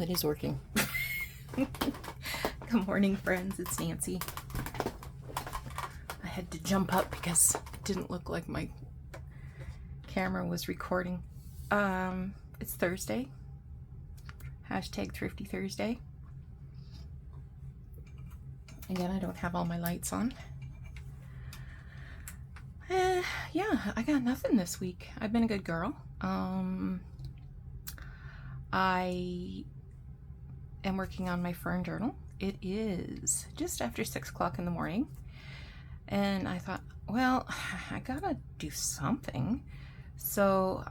Oh, it is working. Good morning, friends. It's Nancy. I had to jump up because it didn't look like my camera was recording. It's Thursday. Hashtag Thrifty Thursday. Again, I don't have all my lights on. Yeah, I got nothing this week. I've been a good girl. I am working on my Fern journal. It is just after 6 o'clock in the morning. And I thought, well, I gotta do something. So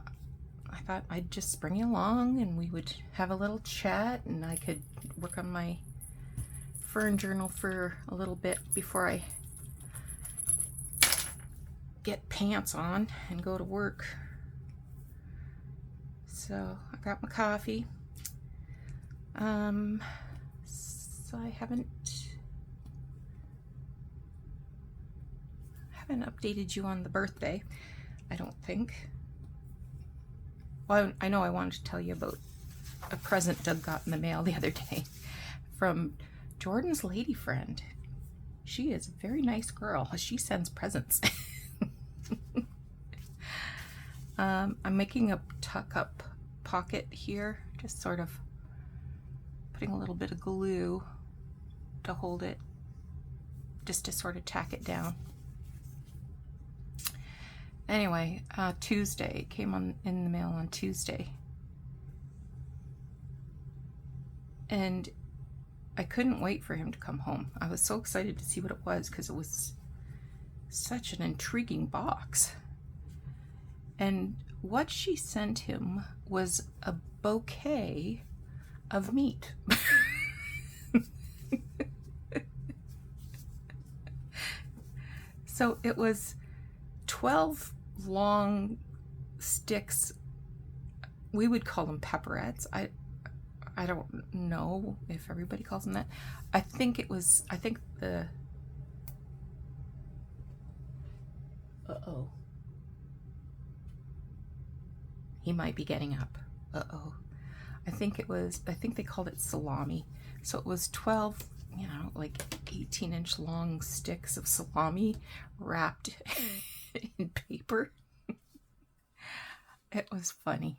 I thought I'd just bring you along and we would have a little chat and I could work on my Fern journal for a little bit before I get pants on and go to work. So I got my coffee. So I haven't updated you on the birthday, I don't think. Well, I know I wanted to tell you about a present Doug got in the mail the other day from Jordan's lady friend. She is a very nice girl. She sends presents. I'm making a tuck-up pocket here, just sort of putting a little bit of glue to hold it, just to sort of tack it down. Anyway, Tuesday, it came in the mail on Tuesday. And I couldn't wait for him to come home. I was so excited to see what it was because it was such an intriguing box. And what she sent him was a bouquet of meat. So it was 12 long sticks. We would call them pepperettes. I don't know if everybody calls them that. I think the he might be getting up. I think they called it salami. So it was 12, like 18-inch long sticks of salami wrapped in paper. It was funny.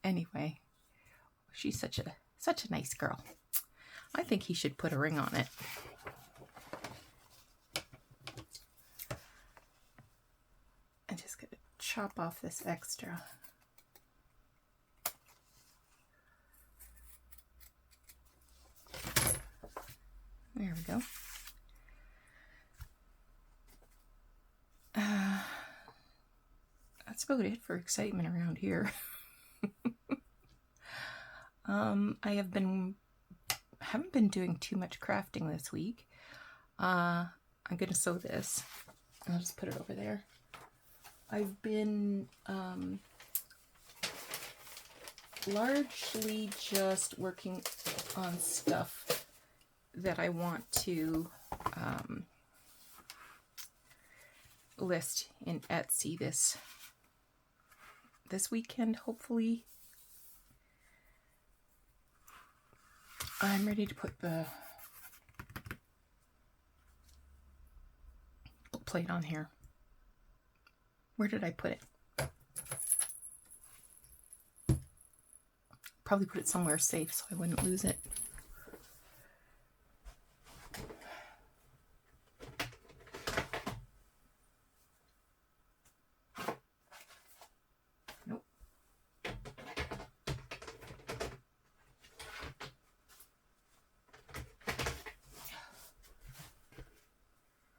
Anyway, she's such a nice girl. I think he should put a ring on it. I'm just gonna chop off this extra. There we go. That's about it for excitement around here. I haven't been doing too much crafting this week. I'm gonna sew this. I'll just put it over there. I've been largely just working on stuff that I want to list in Etsy this weekend, hopefully. I'm ready to put the plate on here. Where did I put it? Probably put it somewhere safe so I wouldn't lose it. Nope.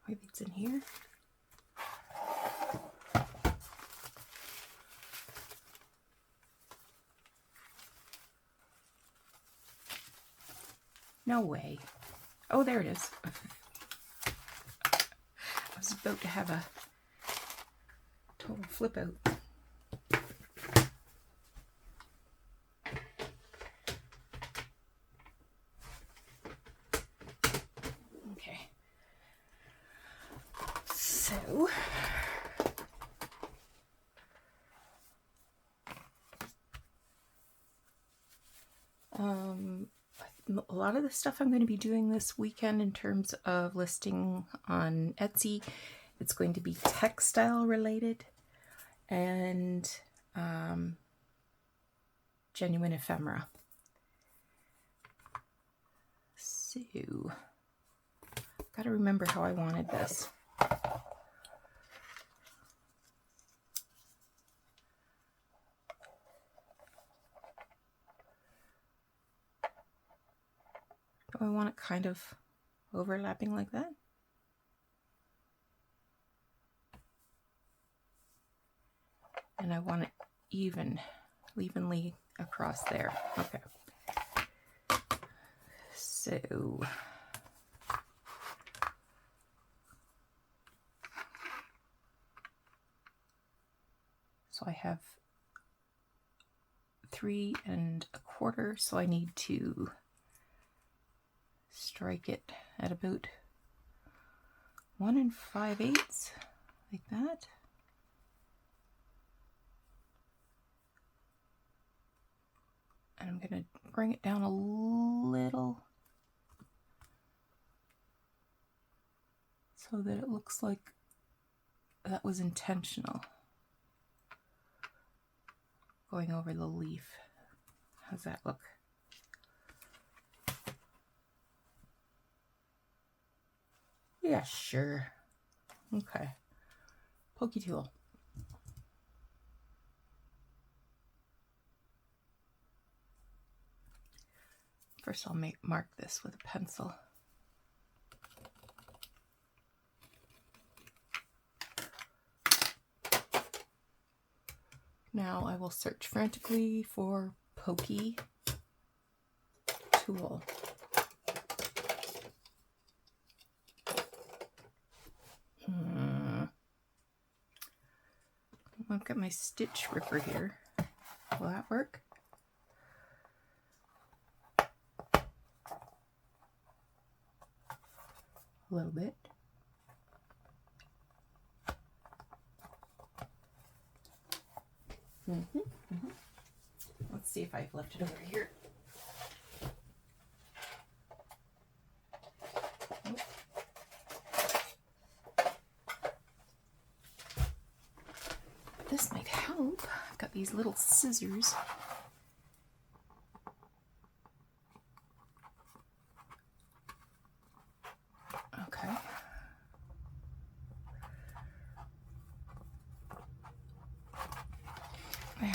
Maybe it's in here. No way. Oh, there it is. I was about to have a total flip out. Okay. So lot of the stuff I'm going to be doing this weekend in terms of listing on Etsy, it's going to be textile related and genuine ephemera. So, got to remember how I wanted this. Do I want it kind of overlapping like that? And I want it evenly across there. Okay. So I have 3 1/4, so I need to strike it at about 1 5/8, like that. And I'm going to bring it down a little so that it looks like that was intentional. Going over the leaf. How's that look? Yeah, sure. Okay. Pokey tool. First I'll mark this with a pencil. Now I will search frantically for pokey tool. I've got my stitch ripper here. Will that work? A little bit. Let's see if I've left it over here. Nope. This might help. I've got these little scissors. Okay. There.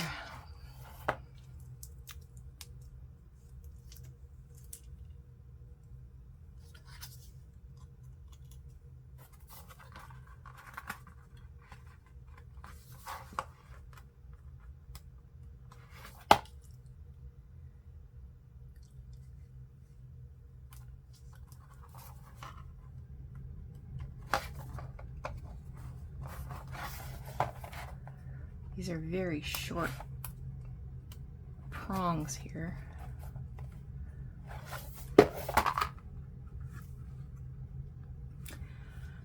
These are very short prongs here.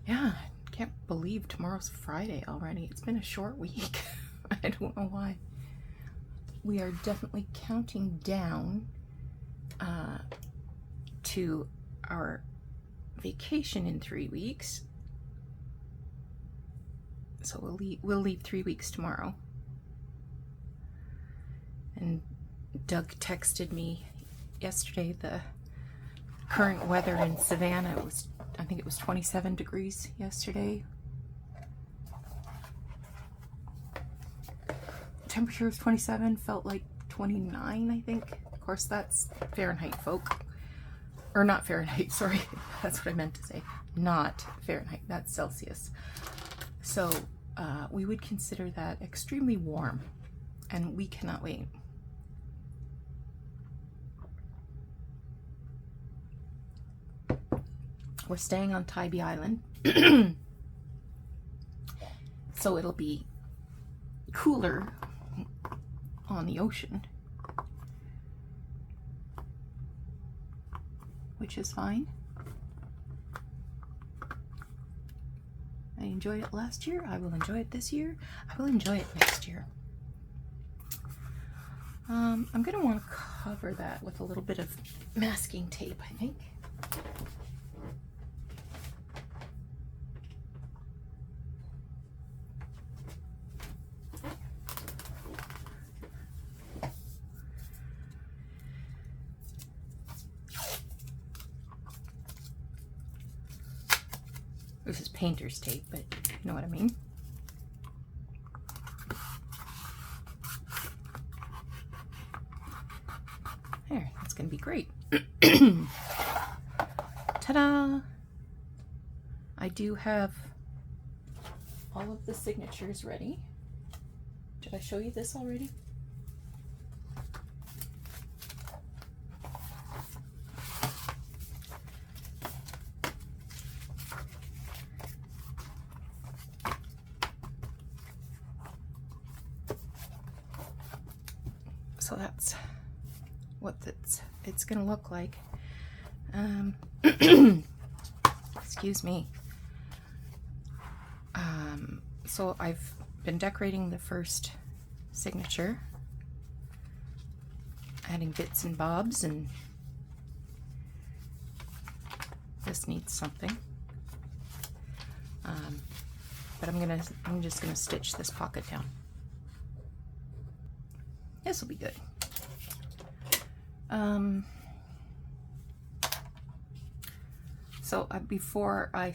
Yeah, can't believe tomorrow's Friday already. It's been a short week. I don't know why. We are definitely counting down to our vacation in 3 weeks. So we'll leave 3 weeks tomorrow. And Doug texted me yesterday the current weather in Savannah. I think it was 27 degrees yesterday. Temperature was 27, felt like 29, I think. Of course, that's Fahrenheit, folk. Or not Fahrenheit, sorry. That's what I meant to say. Not Fahrenheit, that's Celsius. So we would consider that extremely warm, and we cannot wait. We're staying on Tybee Island, so it'll be cooler on the ocean, which is fine. I enjoyed it last year. I will enjoy it this year. I will enjoy it next year. I'm going to want to cover that with a little bit of masking tape, I think. This is painter's tape, but you know what I mean. There, that's going to be great. Ta-da! I do have all of the signatures ready. Did I show you this already? So that's what it's gonna look like. Excuse me. So I've been decorating the first signature, adding bits and bobs, and this needs something. But I'm just gonna stitch this pocket down. This will be good. So before I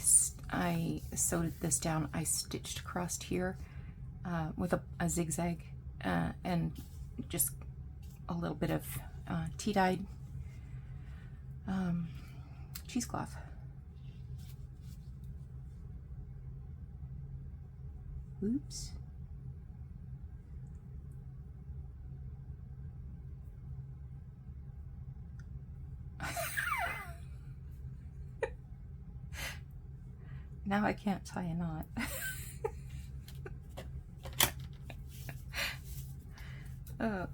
sewed this down, I stitched across here with a zigzag and just a little bit of tea-dyed cheesecloth. Oops. Now I can't tie a knot. Oh.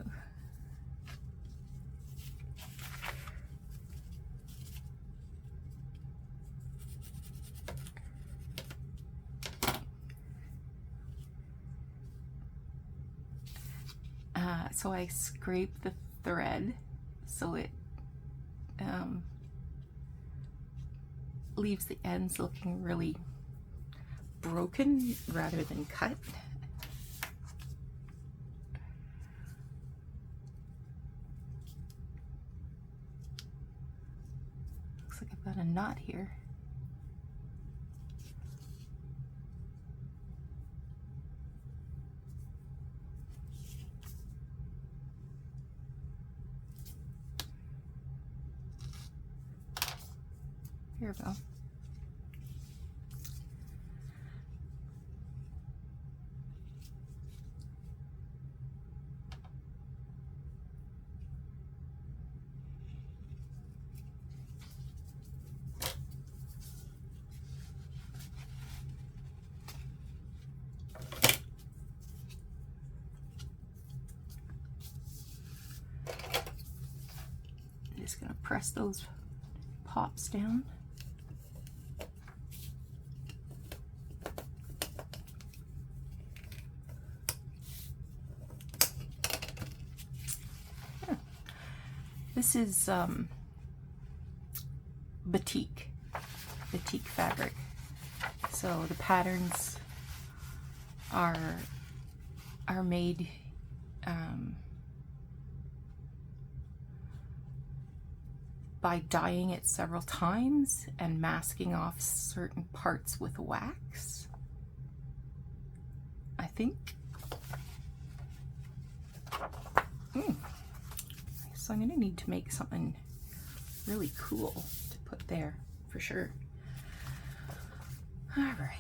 So I scrape the thread so it leaves the ends looking really broken rather than cut. Looks like I've got a knot here. Here we go. I'm just going to press those pops down. This is batik fabric. So the patterns are made by dyeing it several times and masking off certain parts with wax, I think. So I'm going to need to make something really cool to put there for sure. All right.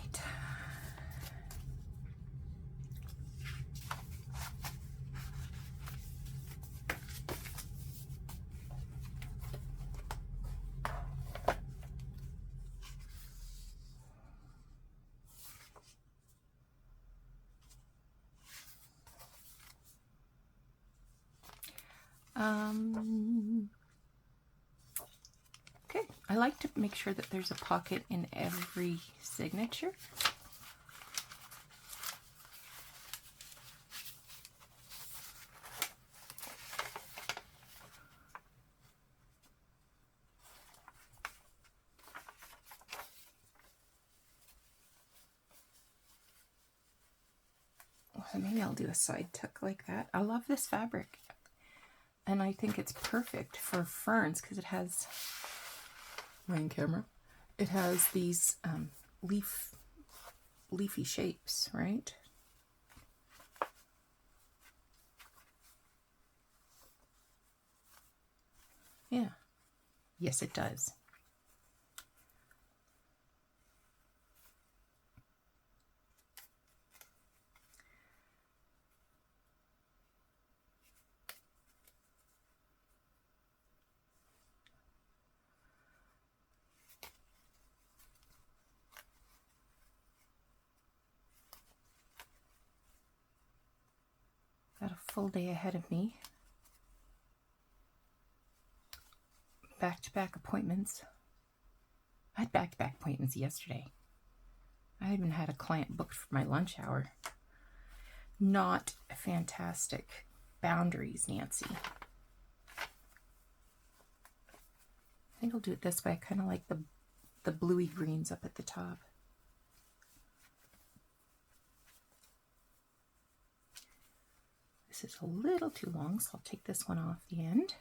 Okay, I like to make sure that there's a pocket in every signature. maybe I'll do a side tuck like that. I love this fabric. And I think it's perfect for ferns because it has, rain camera, it has these leafy shapes, right? Yeah. Yes, it does. Got a full day ahead of me. Back-to-back appointments. I had back-to-back appointments yesterday. I even had a client booked for my lunch hour. Not fantastic boundaries, Nancy. I think I'll do it this way. I kind of like the bluey greens up at the top. This is a little too long, so I'll take this one off the end.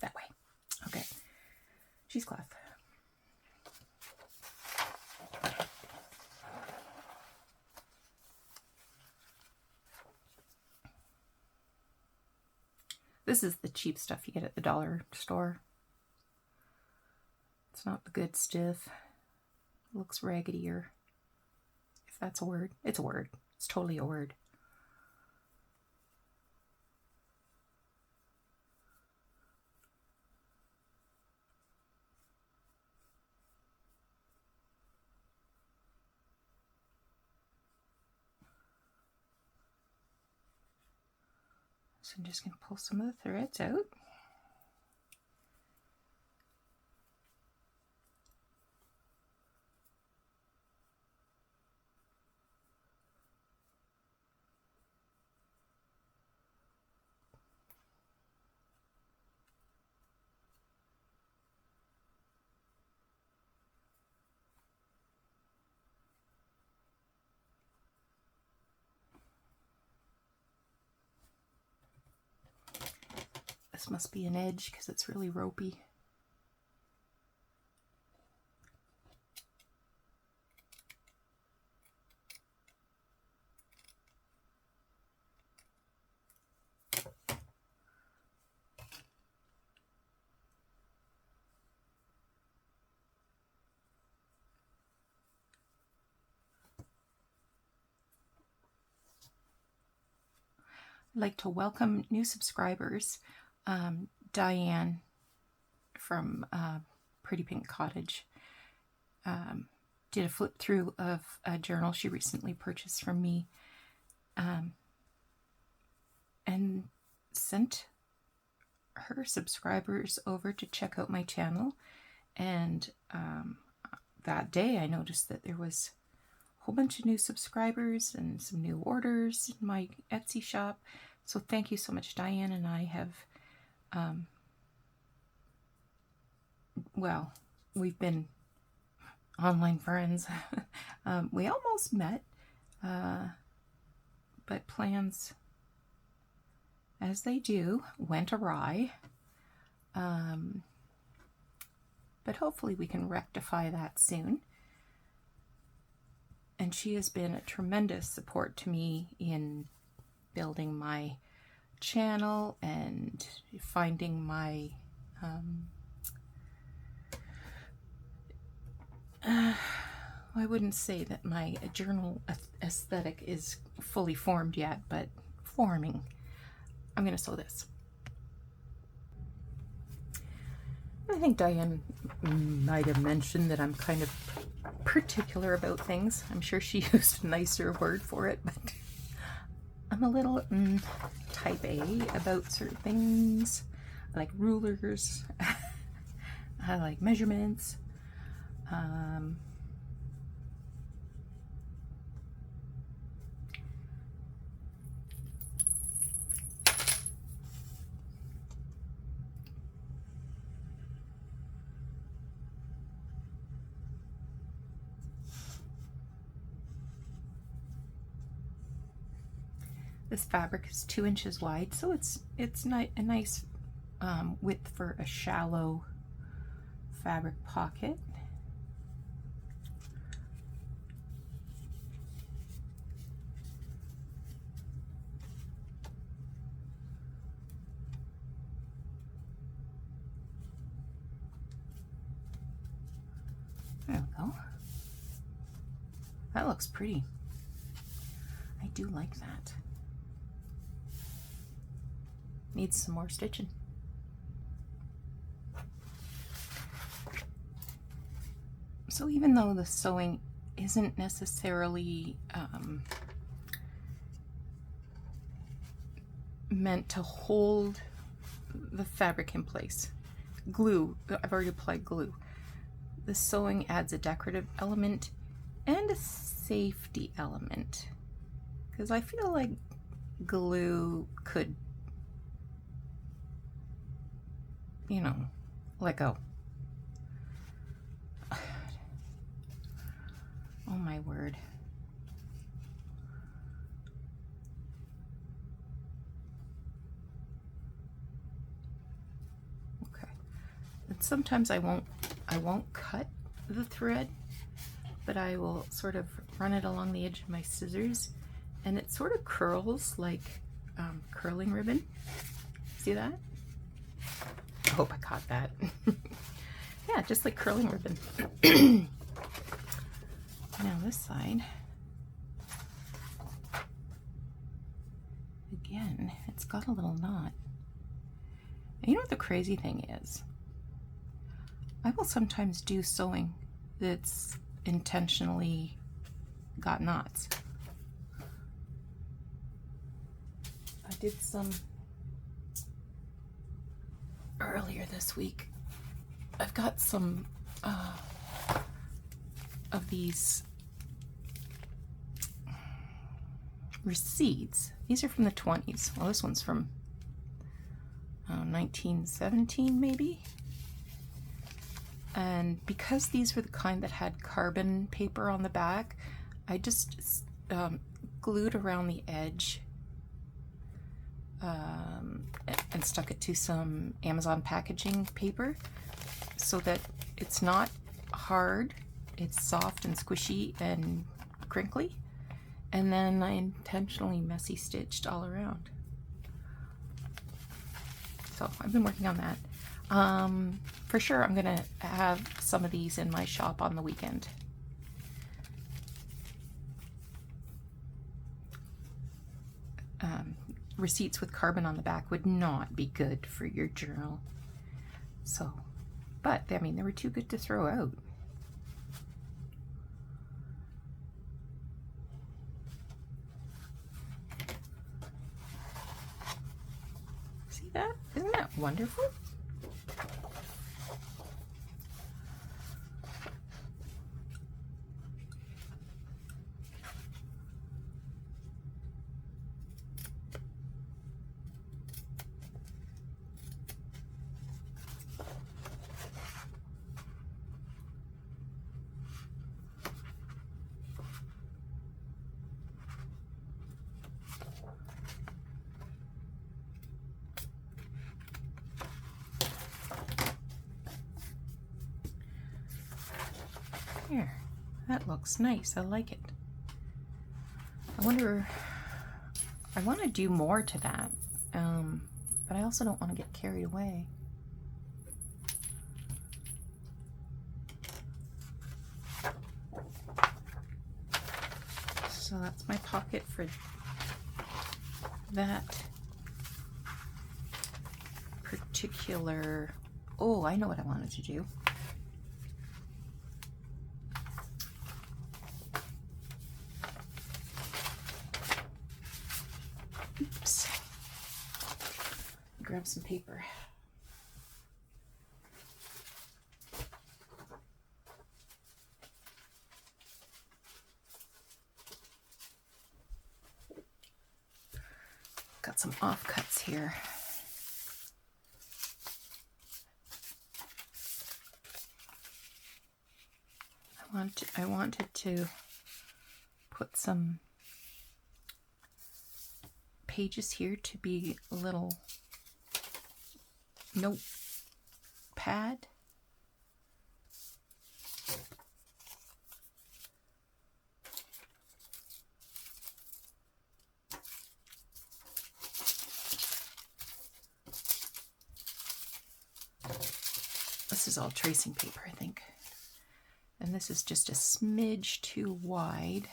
That way. Okay. Cheesecloth. This is the cheap stuff you get at the dollar store. It's not the good stuff. It looks raggedier. If that's a word. It's a word. It's totally a word. So I'm just going to pull some of the threads out. This must be an edge because it's really ropey. I'd like to welcome new subscribers. Diane from Pretty Pink Cottage did a flip through of a journal she recently purchased from me and sent her subscribers over to check out my channel. And that day I noticed that there was a whole bunch of new subscribers and some new orders in my Etsy shop. So thank you so much, Diane. And I have well, we've been online friends. We almost met, but plans, as they do, went awry. But hopefully we can rectify that soon. And she has been a tremendous support to me in building my channel and finding my I wouldn't say that my journal aesthetic is fully formed yet, but forming. I'm going to sew this. I think Diane might have mentioned that I'm kind of particular about things. I'm sure she used a nicer word for it, but I'm a little type A about certain things. I like rulers. I like measurements. This fabric is 2 inches wide, so it's a nice width for a shallow fabric pocket. There we go. That looks pretty. I do like that. Needs some more stitching. So even though the sewing isn't necessarily meant to hold the fabric in place, glue, I've already applied glue. The sewing adds a decorative element and a safety element, because I feel like glue could, you know, let go. Oh my word. Okay. And sometimes I won't cut the thread, but I will sort of run it along the edge of my scissors, and it sort of curls like curling ribbon. See that? I hope I caught that. Yeah, just like curling ribbon. Now this side, again, it's got a little knot. And you know what the crazy thing is? I will sometimes do sewing that's intentionally got knots. I did some earlier this week. I've got some of these receipts. These are from the 20s. Well, this one's from 1917 maybe. And because these were the kind that had carbon paper on the back, I just glued around the edge and stuck it to some Amazon packaging paper so that it's not hard, it's soft and squishy and crinkly. And then I intentionally messy stitched all around. So I've been working on that. For sure, I'm gonna have some of these in my shop on the weekend. Receipts with carbon on the back would not be good for your journal. So, but I mean, they were too good to throw out. See that? Isn't that wonderful? Here, that looks nice. I like it. I wonder, I want to do more to that, but I also don't want to get carried away. So that's my pocket for that particular, oh, I know what I wanted to do. grab some paper. Got some offcuts here. I wanted to put some pages here to be a little notepad. This is all tracing paper, I think. And this is just a smidge too wide.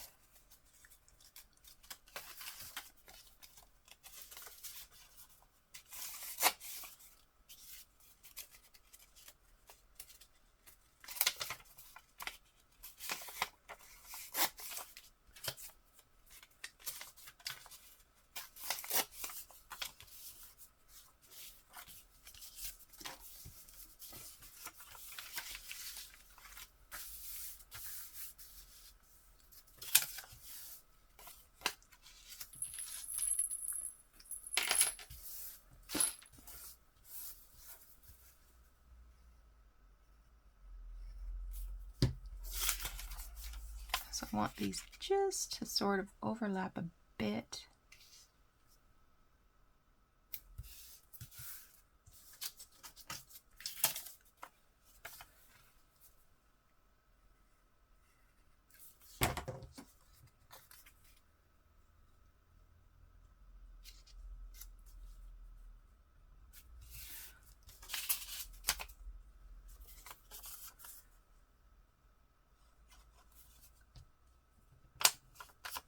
So I want these just to sort of overlap a bit.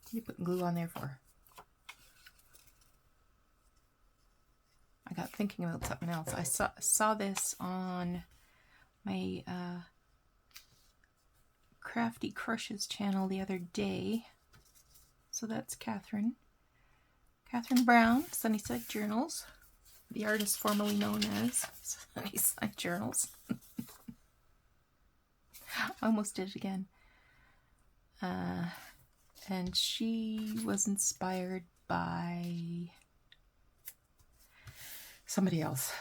What are you putting glue on there for? I got thinking about something else. I saw this on my Crafty Crushes channel the other day. So that's Catherine Brown, Sunnyside Journals, the artist formerly known as Sunnyside Journals. I almost did it again. And she was inspired by somebody else.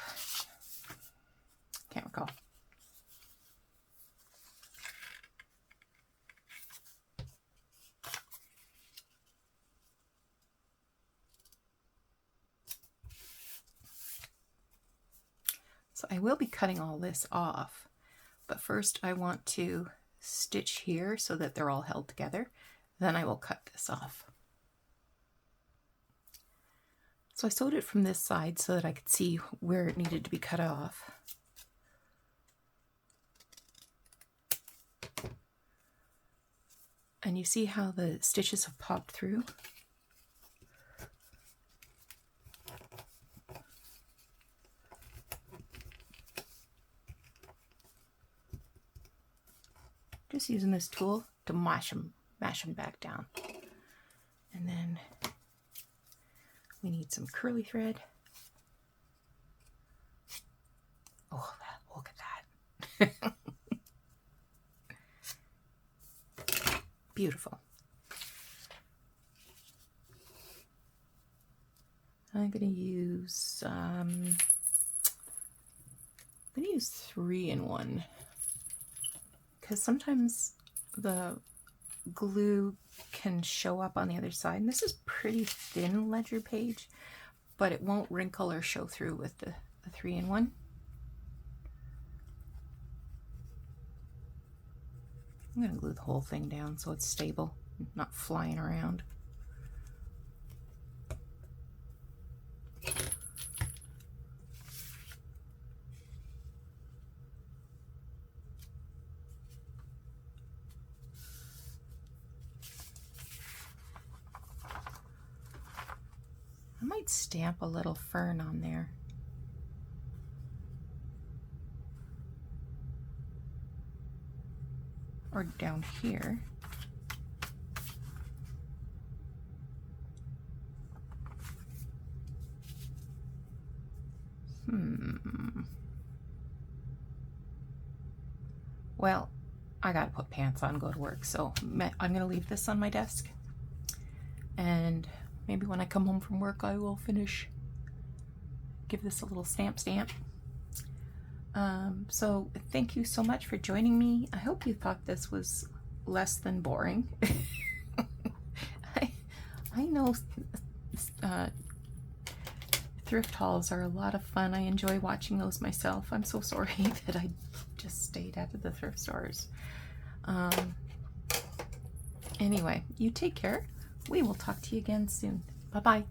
Can't recall. So I will be cutting all this off, but first I want to stitch here so that they're all held together. Then I will cut this off. So I sewed it from this side so that I could see where it needed to be cut off. And you see how the stitches have popped through? Just using this tool to mash them back down. And then we need some curly thread. Oh, look at that. Beautiful. I'm going to use 3-in-1 because sometimes the glue can show up on the other side. And this is pretty thin ledger page, but it won't wrinkle or show through with the 3-in-1. I'm going to glue the whole thing down so it's stable, not flying around. I might stamp a little fern on there. Or down here. Well, I gotta put pants on, go to work, so I'm gonna leave this on my desk, and maybe when I come home from work I will give this a little stamp. So thank you so much for joining me. I hope you thought this was less than boring. I know thrift hauls are a lot of fun. I enjoy watching those myself. I'm so sorry that I just stayed out of the thrift stores. Anyway, you take care. We will talk to you again soon. Bye-bye.